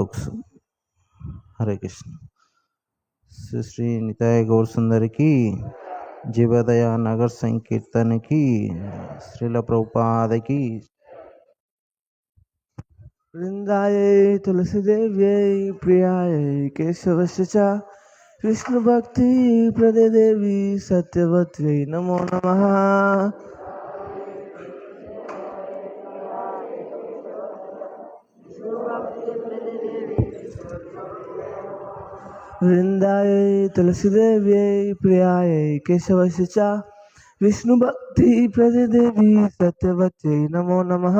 Books. Hare Krishna. Shri Nitai Gaur సుందరికి, జీవోదయ Nagar సంకీర్తనకి, Srila ప్రభుపాదకి. वृंदायै तुलसीदेव्यै प्रियायै केशवस्य च विष्णुभक्ति प्रदे देवी सत्यवत्यै नमो नमः. वृंदायै तुलसीदेव्यै प्रियायै केशवस्य च विष्णुभक्ति प्रदे देवी सत्यवत्यै नमो नमः.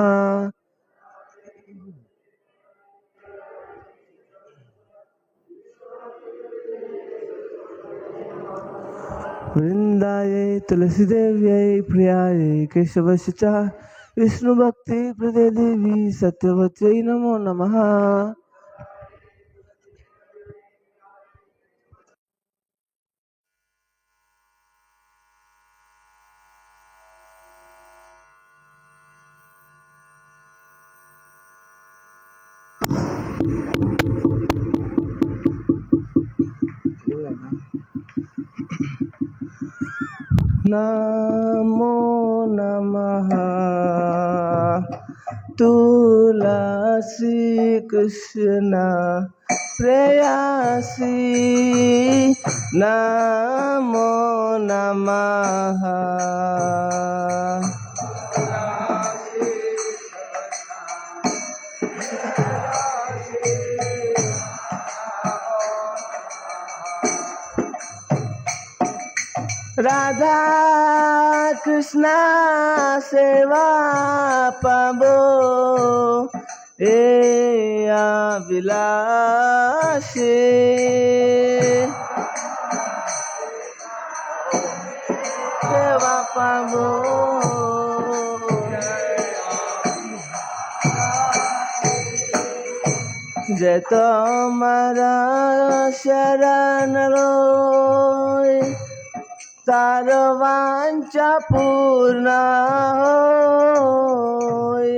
वृंदायै तुलसीदेव्यै प्रियायै केशवस्य च विष्णुभक्ति प्रदे देवी सत्यवत्यै नमो नमः. नमो नमः तुलसी कृष्ण प्रेयसी. नमो नमः राधा कृष्ण सेवा पाबो ए अभिलाषी. सेवा पाबो जे तुम्हारा शरण रोय तार वांछा पूर्ण होय.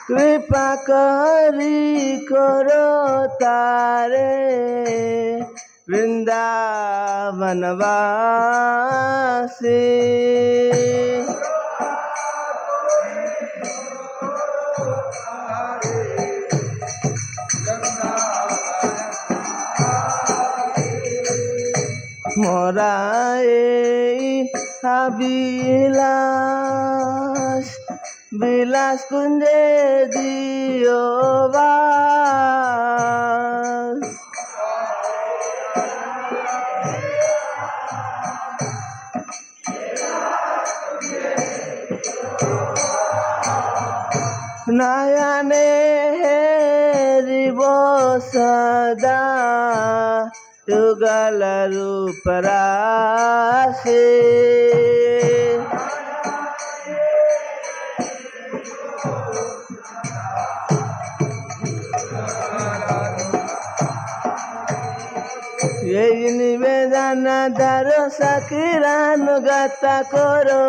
कृपा करी करो तारे वृंदावन वासी. मोरा अभिलाष विलास कुंजे दियो वास. नयने हेरिबो सदा युगल रूप राशि. यही निवेदन धरो सकीरानुगत करो.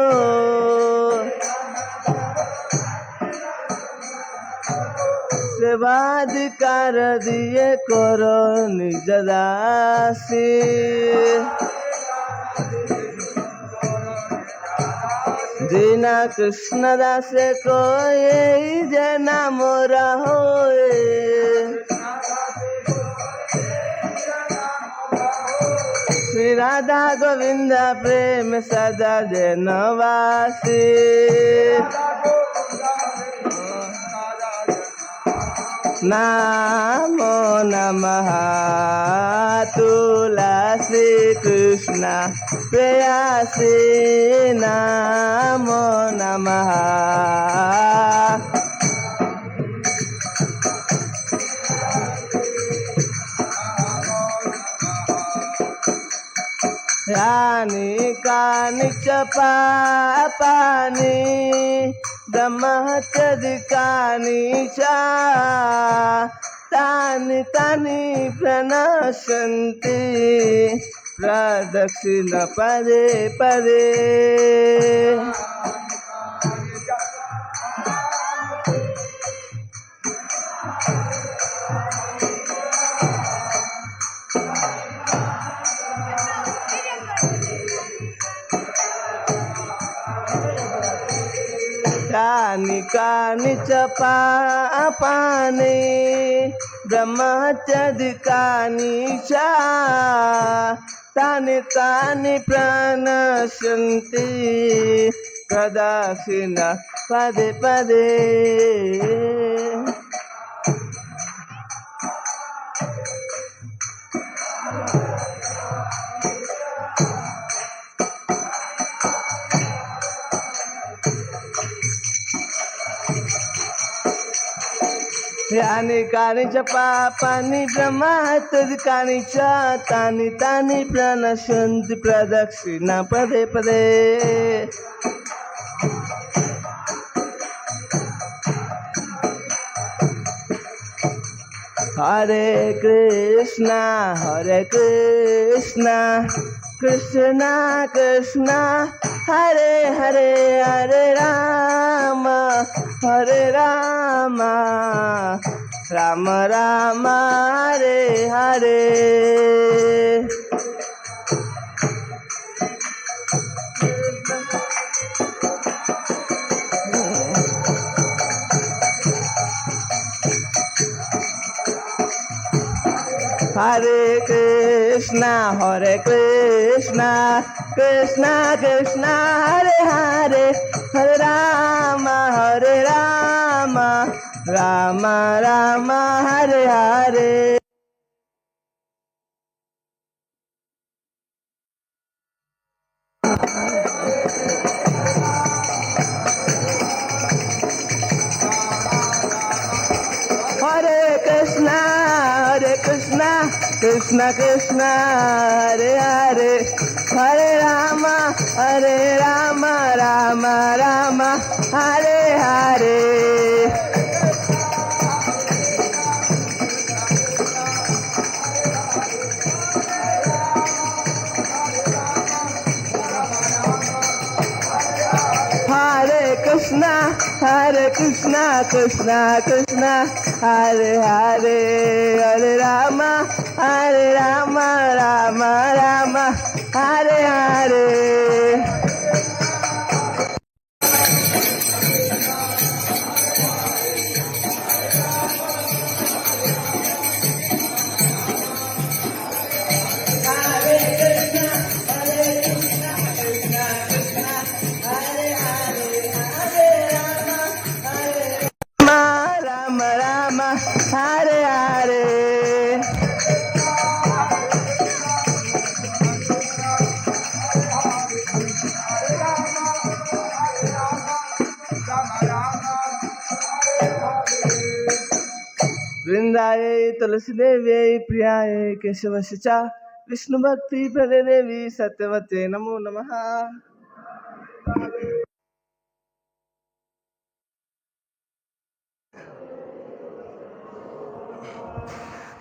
सेवाधिकार दिए करो निज दासी. दीना कृष्ण दास को यही जना मोरा होए. श्री राधा गोविंद प्रेम सदा जनवासी. नमो नमः तुलसी कृष्ण प्रेयसी. नमो नमः यानी कानि च पापानि ब्रह्महत्यादिकानि च तानि तानि प्रणश्यन्ति प्रदक्षिण पदे पदे कानि कानि च पापानि ब्रह्मत्यधिकानि च तानि तानि प्रणश्यन्ति प्रदक्षिण पदे पदे यानि कानि च पापानि ब्रह्मत्यधिकानि च तानि तानि प्रणश्यन्ति प्रदक्षिण पदे पदे हरे कृष्णा कृष्णा कृष्णा हरे हरे हरे राम राम राम हरे हरे हरे कृष्णा कृष्णा कृष्णा हरे हरे हरे राम राम राम हरे हरे हरे कृष्णा कृष्णा कृष्णा हरे हरे हरे राम राम राम हरे हरे हरे कृष्णा कृष्णा कृष्णा हरे हरे हरे राम राम राम हरे हरे राम राम हरे हरे वृंदाय तुलसी देवी प्रियाय केशवस्य च विष्णु भक्ति प्रदे देवी सत्यवते नमो नमः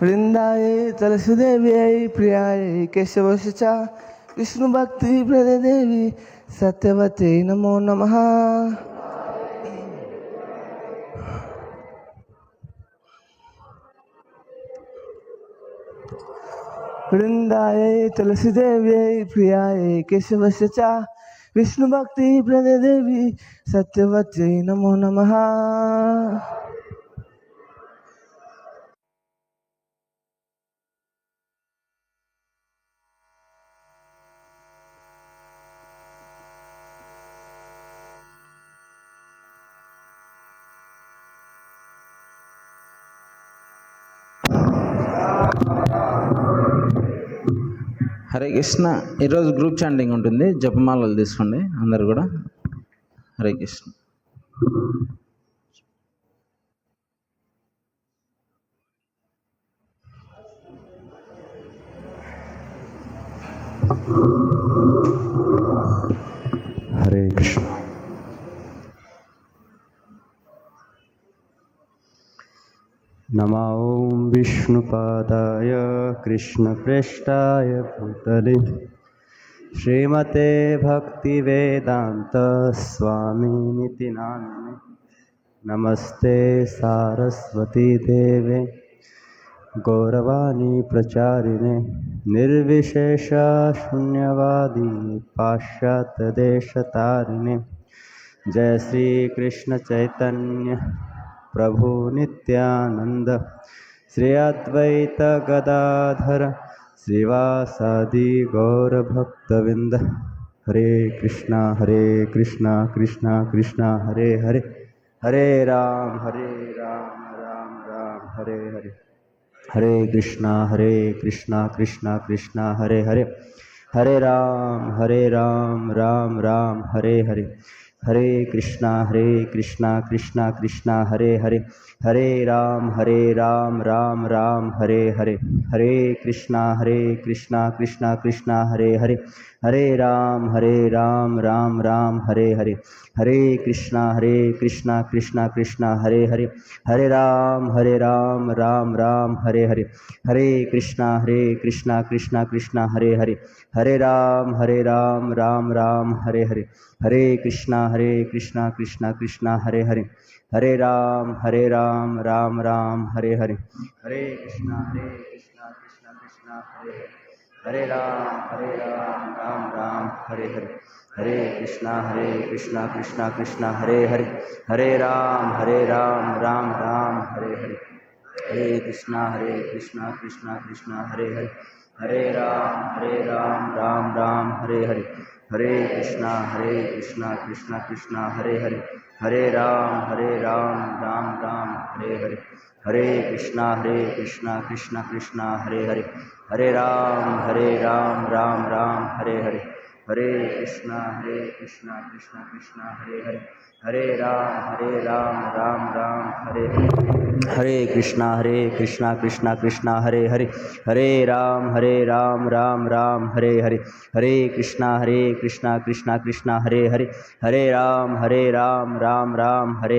वृंदाय तुलसी देवी प्रियाय केशवस्य च विष्णु भक्ति प्रदे देवी सत्यवते नमो नमः वृंदाय तुलसी देवी प्रियाय केशवस्य च विष्णु भक्ति प्रदे देवी सत्यवते नमो नमः హరే కృష్ణ. ఈరోజు గ్రూప్ చాంటింగ్ ఉంటుంది, జపమాలలు తీసుకోండి అందరు కూడా. హరే కృష్ణ. హరే కృష్ణ. नमो ॐ विष्णुपादाय कृष्णप्रेष्ठाय भूतले श्रीमते भक्तिवेदान्तस्वामिनिति नामिने नमस्ते सारस्वती देवे गौरवाणी प्रचारिणे निर्विशेष शून्यवादी पाश्चात्यदेशतारिणे जय श्री कृष्ण चैतन्य प्रभु नित्यानंद श्री अद्वैत गदाधर श्रीवासादि गौर भक्तविंद हरे कृष्णा कृष्णा कृष्णा हरे हरे हरे राम राम राम हरे हरे हरे कृष्णा कृष्णा कृष्णा हरे हरे हरे राम राम राम हरे हरे हरे कृष्णा कृष्णा कृष्णा हरे हरे हरे राम राम राम हरे हरे हरे कृष्णा कृष्णा कृष्णा हरे हरे हरे राम राम राम हरे हरे हरे कृष्णा कृष्णा हरे हरे हरे राम राम राम हरे हरे हरे कृष्णा कृष्णा हरे हरे हरे राम राम राम हरे हरे हरे कृष्णा कृष्णा हरे हरे हरे राम राम राम हरे हरे हरे कृष्णा कृष्णा हरे हरे हरे राम राम राम हरे हरे हरे कृष्णा कृष्णा हरे हरे हरे राम राम राम हरे हरे हरे कृष्णा कृष्णा हरे हरे हरे राम राम राम हरे हरे हरे कृष्णा कृष्णा हरे हरे हरे राम राम राम हरे हरे हरे कृष्णा कृष्णा हरे हरे हरे राम राम राम हरे हरे हरे कृष्णा कृष्णा हरे हरे हरे राम राम राम हरे हरे हरे कृष्णा कृष्णा हरे हरे हरे राम राम राम हरे हरे हरे कृष्णा कृष्णा हरे हरे हरे राम राम राम हरे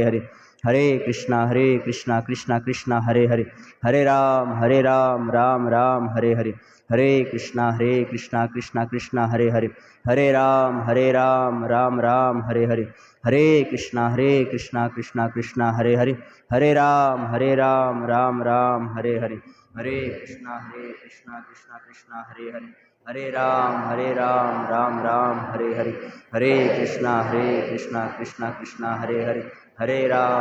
हरे हरे कृष्णा कृष्णा हरे हरे हरे राम राम राम हरे हरे हरे कृष्णा कृष्णा हरे हरे हरे राम राम राम हरे हरे हरे कृष्णा कृष्णा हरे हरे हरे राम राम राम हरे हरे हरे कृष्णा कृष्णा हरे हरे हरे राम राम राम हरे हरे हरे कृष्णा कृष्णा हरे हरे हरे राम राम राम हरे हरे हरे कृष्णा कृष्णा हरे हरे हरे राम राम राम हरे हरे हरे कृष्णा कृष्णा हरे हरे हरे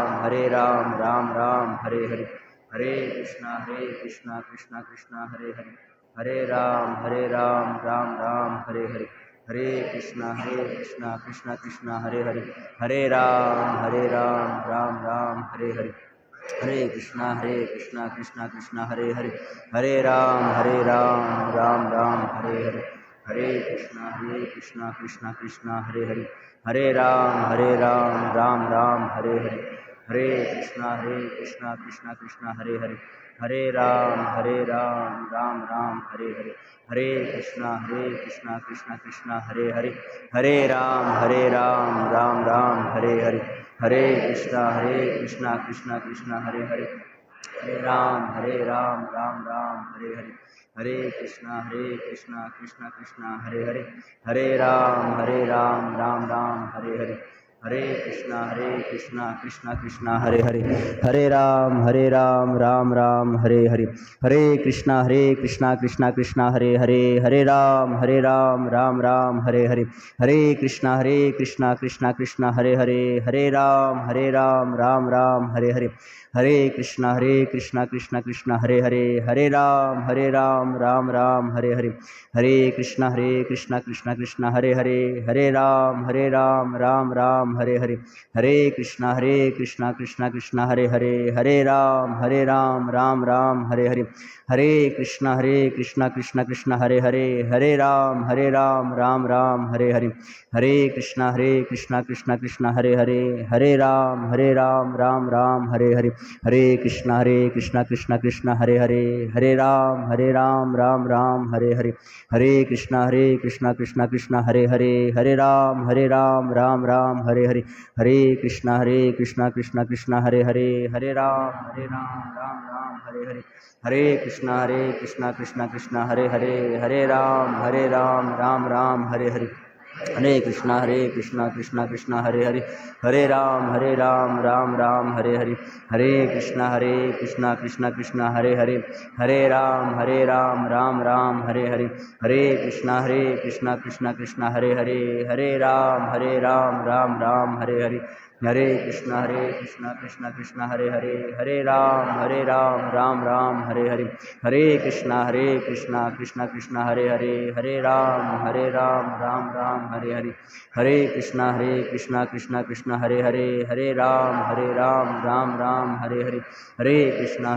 राम राम राम हरे हरे हरे कृष्णा कृष्णा हरे हरे हरे राम राम राम हरे हरे हरे कृष्णा कृष्णा हरे हरे हरे राम राम राम हरे हरे हरे कृष्णा कृष्णा हरे हरे हरे राम राम राम हरे हरे हरे कृष्णा कृष्णा हरे हरे हरे राम राम राम हरे हरे हरे कृष्णा कृष्णा हरे हरे हरे राम राम राम हरे हरे हरे कृष्णा कृष्णा हरे हरे हरे राम राम राम हरे हरे हरे कृष्णा कृष्णा हरे हरे हरे राम राम राम हरे हरे हरे कृष्णा कृष्णा हरे हरे हरे राम राम राम हरे हरे हरे कृष्णा कृष्णा हरे हरे हरे राम राम राम हरे हरे हरे कृष्णा कृष्णा हरे हरे हरे राम राम राम हरे हरे हरे कृष्णा कृष्णा हरे हरे हरे राम राम राम हरे हरे हरे कृष्णा कृष्णा हरे हरे हरे राम राम राम हरे हरे हरे कृष्णा कृष्णा हरे हरे हरे राम राम राम हरे हरे हरे कृष्णा कृष्णा हरे हरे हरे राम राम राम हरे हरे हरे कृष्णा कृष्णा हरे हरे हरे राम राम राम हरे हरे हरे कृष्णा कृष्णा हरे हरे हरे राम राम राम हरे हरे हरे कृष्णा कृष्णा हरे हरे हरे राम राम राम हरे हरे हरे कृष्णा कृष्णा कृष्णा हरे हरे हरे राम राम राम हरे हरे हरे कृष्णा कृष्णा कृष्णा हरे हरे हरे राम राम राम हरे हरे हरे कृष्णा कृष्णा कृष्णा हरे हरे हरे राम राम राम हरे हरे हरे कृष्णा कृष्णा कृष्णा हरे हरे हरे राम राम राम हरे हरे हरे कृष्णा कृष्णा कृष्णा हरे हरे हरे राम राम राम हरे हरे हरे कृष्णा कृष्णा कृष्णा हरे हरे हरे राम राम राम हरे हरे हरे कृष्णा कृष्णा कृष्णा हरे हरे हरे राम राम राम हरे हरे हरे कृष्णा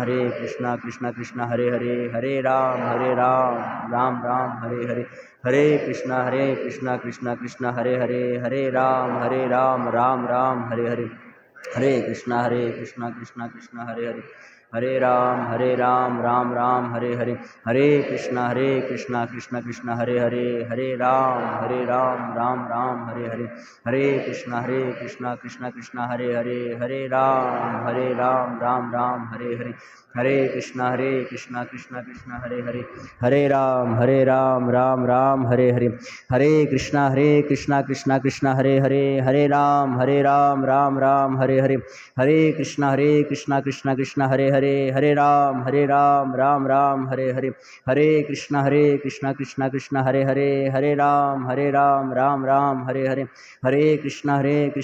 कृष्णा कृष्णा हरे हरे हरे राम राम हरे हरे हरे कृष्णा कृष्णा कृष्णा हरे हरे हरे राम राम राम हरे हरे हरे कृष्णा कृष्णा कृष्णा हरे हरे हरे राम राम राम हरे हरे हरे कृष्णा कृष्णा कृष्णा हरे हरे हरे राम राम राम हरे हरे हरे कृष्णा कृष्णा कृष्णा हरे हरे हरे राम राम राम हरे हरे हरे कृष्णा कृष्णा कृष्णा हरे हरे हरे राम राम राम हरे हरे हरे कृष्णा कृष्णा कृष्णा हरे हरे हरे राम राम राम हरे हरे हरे कृष्णा कृष्णा कृष्णा हरे हरे हरे राम राम राम हरे हरे हरे कृष्णा कृष्णा कृष्णा हरे हरे हरे राम राम राम हरे हरे हरे कृष्णा कृष्णा कृष्णा हरे हरे हरे राम राम राम हरे हरे हरे कृष्णा कृष्णा कृष्णा हरे हरे राम राम राम हरे हरे हरे कृष्णा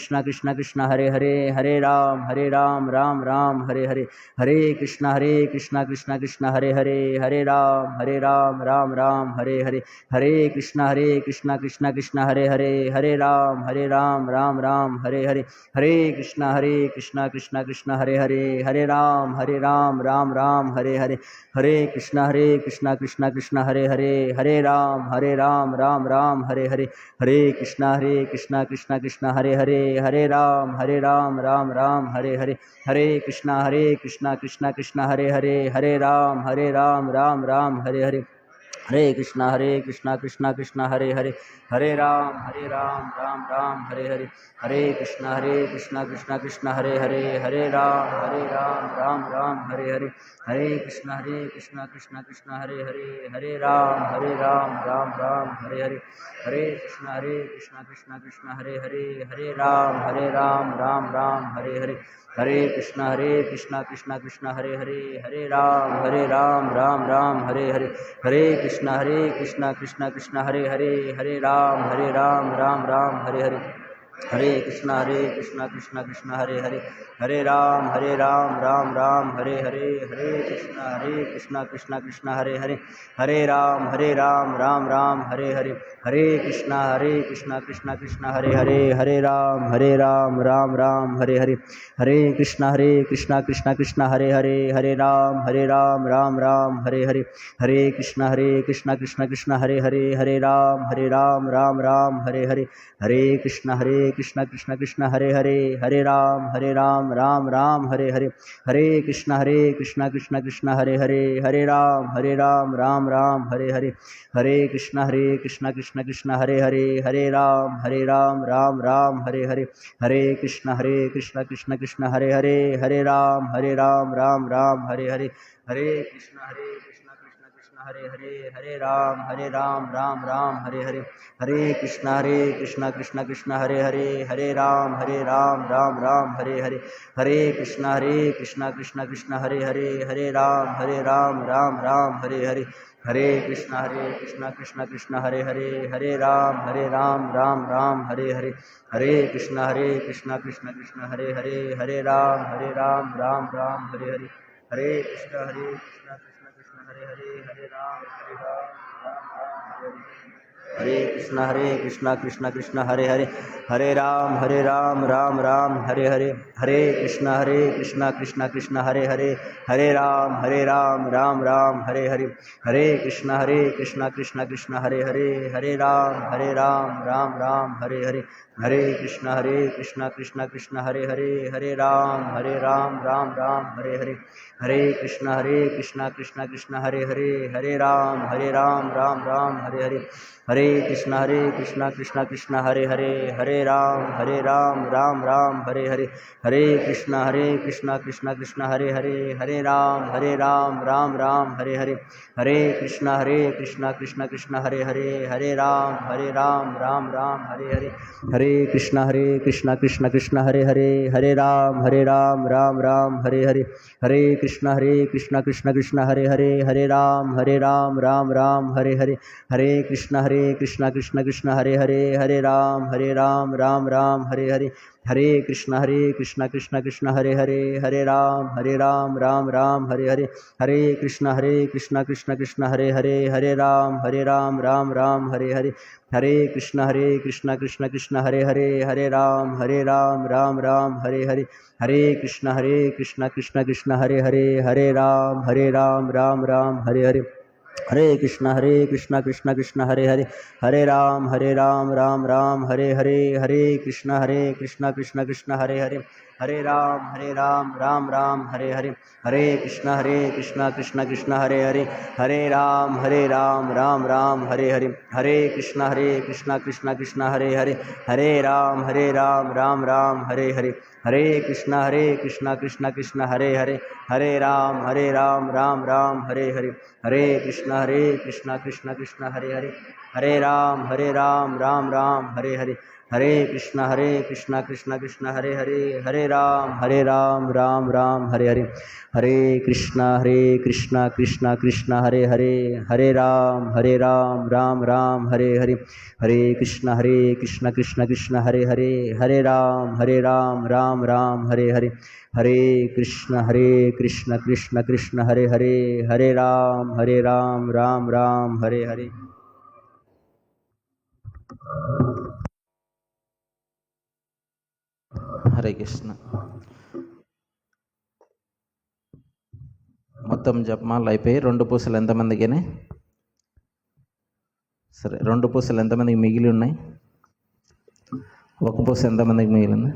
कृष्णा कृष्णा हरे हरे राम राम राम हरे हरे हरे कृष्णा कृष्णा कृष्णा हरे हरे राम राम राम हरे हरे हरे कृष्णा कृष्णा कृष्णा हरे हरे राम राम राम हरे हरे हरे कृष्णा कृष्णा कृष्णा हरे राम राम राम हरे हरे हरे कृष्णा कृष्णा कृष्णा हरे राम राम राम हरे हरे हरे कृष्णा कृष्णा कृष्णा हरे राम राम राम हरे हरे हरे कृष्णा कृष्णा कृष्णा हरे राम राम राम हरे हरे हरे कृष्णा कृष्णा कृष्णा हरे राम राम राम हरे हरे हरे कृष्णा कृष्णा कृष्णा हरे राम राम राम हरे हरे हरे कृष्णा कृष्णा कृष्णा हरे राम राम राम हरे हरे हरे कृष्णा कृष्णा कृष्णा हरे राम राम राम हरे हरे हरे कृष्णा कृष्णा कृष्णा हरे राम राम राम हरे हरे हरे कृष्णा कृष्णा कृष्णा हरे राम राम राम हरे हरे हरे कृष्णा कृष्णा कृष्णा हरे राम राम राम हरे हरे हरे कृष्णा कृष्णा कृष्णा हरे राम राम राम हरे हरे हरे कृष्णा कृष्णा कृष्णा हरे राम राम राम हरे हरे हरे कृष्णा कृष्णा कृष्णा हरे राम राम राम हरे हरे हरे कृष्णा कृष्णा कृष्णा हरे राम राम राम हरे हरे हरे कृष्णा कृष्णा कृष्णा हरे राम राम राम हरे हरे हरे कृष्णा कृष्णा कृष्णा हरे राम राम राम हरे हरे हरे कृष्णा कृष्णा कृष्णा हरे राम राम राम हरे हरे हरे कृष्णा कृष्णा कृष्णा हरे राम राम राम हरे हरे हरे कृष्णा कृष्णा कृष्णा हरे राम राम राम हरे हरे हरे कृष्णा कृष्णा कृष्णा हरे राम राम राम हरे हरे हरे कृष्णा कृष्णा कृष्णा हरे राम राम राम हरे हरे हरे कृष्णा कृष्णा कृष्णा हरे राम राम राम हरे कृष्णा कृष्णा कृष्णा हरे राम राम राम हरे हरे हरे कृष्णा कृष्णा कृष्णा हरे राम राम राम हरे हरे हरे कृष्णा कृष्णा कृष्णा हरे राम राम राम हरे हरे हरे कृष्णा कृष्णा कृष्णा हरे राम राम राम हरे हरे हरे कृष्णा कृष्णा कृष्णा हरे हरे, हरे राम राम राम हरे हरे, हरे कृष्णा कृष्णा कृष्णा हरे हरे, हरे राम राम राम हरे हरे, हरे कृष्णा कृष्णा कृष्णा हरे हरे, हरे राम राम राम हरे हरे, हरे कृष्णा कृष्णा कृष्णा हरे हरे, हरे राम राम राम हरे हरे, हरे कृष्णा कृष्णा कृष्णा हरे हरे, हरे राम राम राम हरे हरे, हरे कृष्णा कृष्णा कृष्णा हरे हरे, हरे राम राम राम हरे हरे, हरे कृष्णा कृष्णा कृष्णा हरे हरे, हरे राम राम राम हरे हरे, हरे कृष्णा कृष्णा कृष्णा हरे हरे, हरे राम राम राम हरे हरे, हरे कृष्णा कृष्णा कृष्णा हरे हरे, हरे राम राम राम हरे हरे, हरे कृष्णा कृष्णा हरे हरे, हरे राम राम राम हरे हरे, हरे कृष्णा कृष्णा हरे हरे, हरे राम राम राम हरे हरे, हरे कृष्णा कृष्णा हरे हरे, हरे राम राम राम हरे हरे, हरे कृष्णा कृष्णा हरे हरे, हरे राम राम राम हरे हरे, हरे कृष्णा कृष्णा हरे हरे, हरे राम राम राम हरे हरे, हरे कृष्णा कृष्णा हरे हरे, हरे राम राम राम हरे हरे, हरे कृष्णा कृष्णा हरे हरे, हरे राम राम राम हरे हरे, हरे कृष्णा कृष्णा हरे हरे, हरे राम राम राम हरे हरे, हरे कृष्णा कृष्णा हरे हरे, हरे राम राम राम हरे हरे, हरे कृष्णा कृष्णा हरे हरे, हरे राम राम राम हरे हरे, हरे कृष्णा कृष्णा हरे हरे, हरे राम राम राम हरे हरे, हरे कृष्णा कृष्णा हरे हरे, हरे राम राम राम हरे हरे। హరే కృష్ణ. మొత్తం జపమాలు అయిపోయి 2 పూసలు ఎంతమందికి? సరే, 2 పూసలు ఎంతమందికి మిగిలి ఉన్నాయి? 1 పూస ఎంతమందికి మిగిలింది?